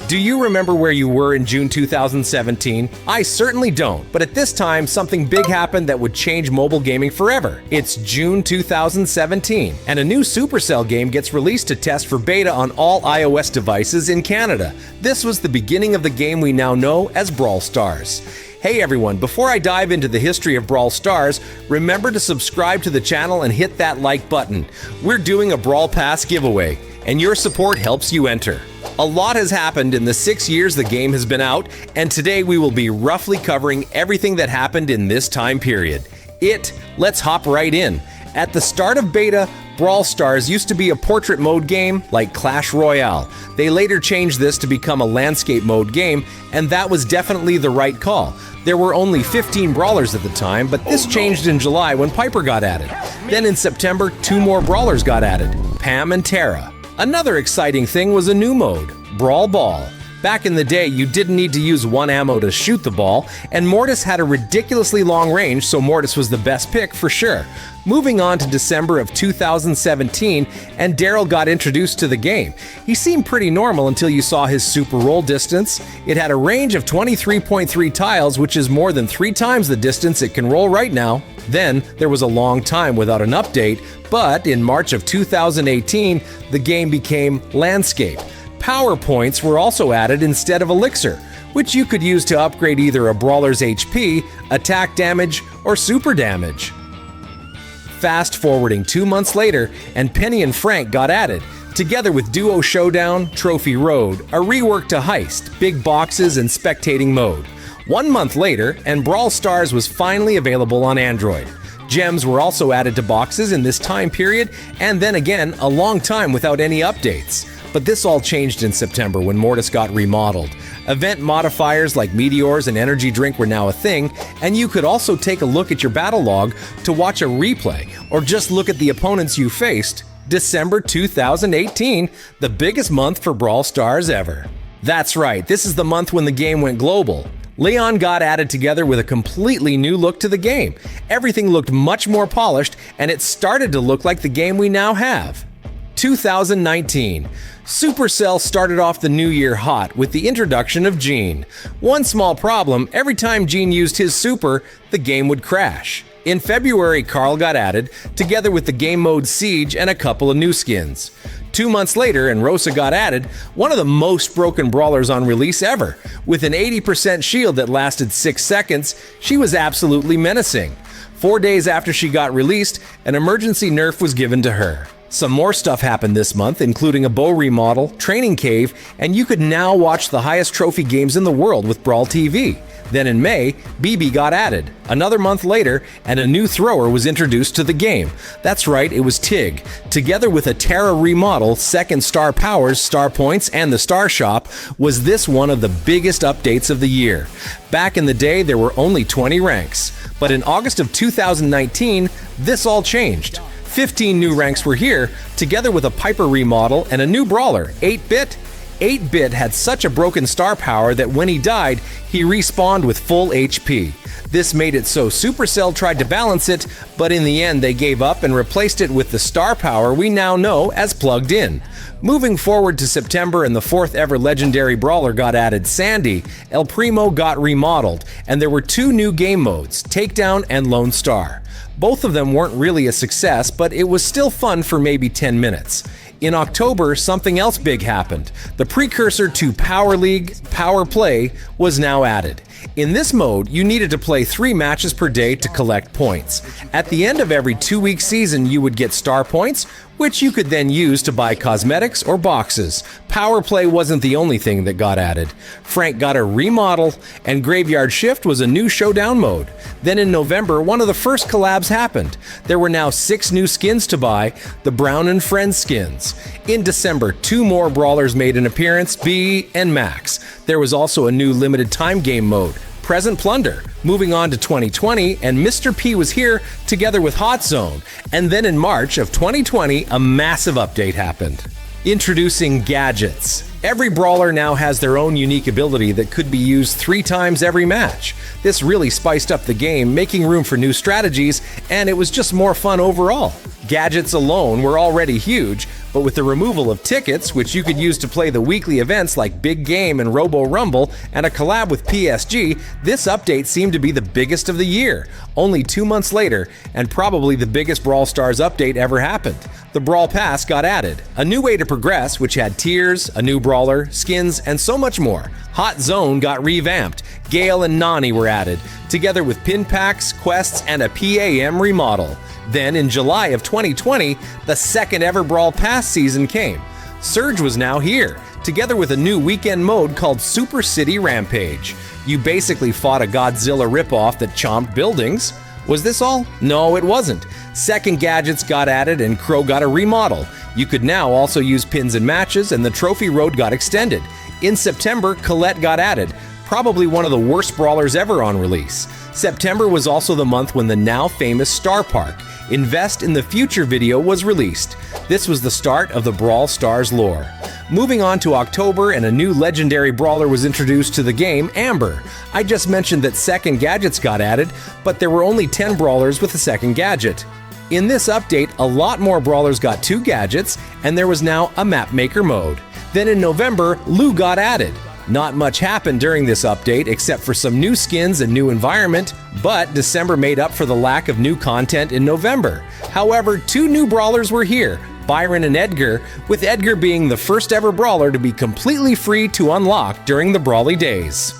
Do you remember where you were in June 2017? I certainly don't, but at this time, something big happened that would change mobile gaming forever. It's June 2017, and a new Supercell game gets released to test for beta on all iOS devices in Canada. This was the beginning of the game we now know as Brawl Stars. Hey everyone, before I dive into the history of Brawl Stars, remember to subscribe to the channel and hit that like button. We're doing a Brawl Pass giveaway, and your support helps you enter. A lot has happened in the 6 years the game has been out, and today we will be roughly covering everything that happened in this time period. Let's hop right in. At the start of beta, Brawl Stars used to be a portrait mode game like Clash Royale. They later changed this to become a landscape mode game, and that was definitely the right call. There were only 15 brawlers at the time, but this changed in July when Piper got added. Then in September, 2 more brawlers got added, Pam and Tara. Another exciting thing was a new mode, Brawl Ball. Back in the day, you didn't need to use one ammo to shoot the ball, and Mortis had a ridiculously long range, so Mortis was the best pick for sure. Moving on to December of 2017, and Daryl got introduced to the game. He seemed pretty normal until you saw his super roll distance. It had a range of 23.3 tiles, which is more than 3 times the distance it can roll right now. Then, there was a long time without an update, but in March of 2018, the game became Landscape. Power points were also added instead of Elixir, which you could use to upgrade either a brawler's HP, attack damage, or super damage. Fast forwarding 2 months later, and Penny and Frank got added, together with Duo Showdown, Trophy Road, a rework to Heist, Big Boxes, and Spectating Mode. 1 month later, and Brawl Stars was finally available on Android. Gems were also added to boxes in this time period, and then again, a long time without any updates. But this all changed in September when Mortis got remodeled. Event modifiers like meteors and energy drink were now a thing, and you could also take a look at your battle log to watch a replay, or just look at the opponents you faced. December 2018, the biggest month for Brawl Stars ever. That's right, this is the month when the game went global. Leon got added together with a completely new look to the game. Everything looked much more polished, and it started to look like the game we now have. 2019. Supercell started off the new year hot with the introduction of Gene. One small problem, every time Gene used his super, the game would crash. In February, Carl got added, together with the game mode Siege and a couple of new skins. 2 months later, and Rosa got added, one of the most broken brawlers on release ever. With an 80% shield that lasted 6 seconds, she was absolutely menacing. 4 days after she got released, an emergency nerf was given to her. Some more stuff happened this month, including a bow remodel, training cave, and you could now watch the highest trophy games in the world with Brawl TV. Then in May, BB got added. Another month later, and a new thrower was introduced to the game. That's right, it was Tig. Together with a Terra remodel, second star powers, star points, and the star shop, was this one of the biggest updates of the year. Back in the day, there were only 20 ranks. But in August of 2019, this all changed. 15 new ranks were here, together with a Piper remodel and a new brawler, 8-Bit. 8-Bit had such a broken star power that when he died, he respawned with full HP. This made it so Supercell tried to balance it, but in the end they gave up and replaced it with the star power we now know as Plugged In. Moving forward to September and the 4th ever legendary brawler got added, Sandy, El Primo got remodeled, and there were 2 new game modes, Takedown and Lone Star. Both of them weren't really a success, but it was still fun for maybe 10 minutes. In October, something else big happened. The precursor to Power League, Power Play, was now added. In this mode, you needed to play 3 matches per day to collect points. At the end of every 2-week season, you would get star points, which you could then use to buy cosmetics or boxes. Power Play wasn't the only thing that got added. Frank got a remodel, and Graveyard Shift was a new showdown mode. Then in November, one of the first collabs happened. There were now 6 new skins to buy, the Brown and Friends skins. In December, 2 more brawlers made an appearance, B and Max. There was also a new limited time game mode, Present Plunder. Moving on to 2020, and Mr. P was here together with Hot Zone. And then in March of 2020, a massive update happened. Introducing Gadgets. Every brawler now has their own unique ability that could be used 3 times every match. This really spiced up the game, making room for new strategies, and it was just more fun overall. Gadgets alone were already huge, but with the removal of tickets, which you could use to play the weekly events like Big Game and Robo Rumble, and a collab with PSG, this update seemed to be the biggest of the year. Only 2 months later, and probably the biggest Brawl Stars update ever happened. The Brawl Pass got added, a new way to progress which had tiers, a new brawler, skins, and so much more. Hot Zone got revamped, Gale and Nani were added, together with pin packs, quests, and a PAM remodel. Then in July of 2020, the second ever Brawl Pass season came. Surge was now here, together with a new weekend mode called Super City Rampage. You basically fought a Godzilla ripoff that chomped buildings. Was this all? No, it wasn't. Second gadgets got added and Crow got a remodel. You could now also use pins in matches and the trophy road got extended. In September, Colette got added, probably one of the worst brawlers ever on release. September was also the month when the now famous Star Park, Invest in the Future video was released. This was the start of the Brawl Stars lore. Moving on to October, and a new legendary brawler was introduced to the game, Amber. I just mentioned that second gadgets got added, but there were only 10 brawlers with a second gadget. In this update, a lot more brawlers got 2 gadgets, and there was now a map maker mode. Then in November, Lou got added. Not much happened during this update except for some new skins and new environment, but December made up for the lack of new content in November. However, 2 new brawlers were here, Byron and Edgar, with Edgar being the first ever brawler to be completely free to unlock during the Brawly days.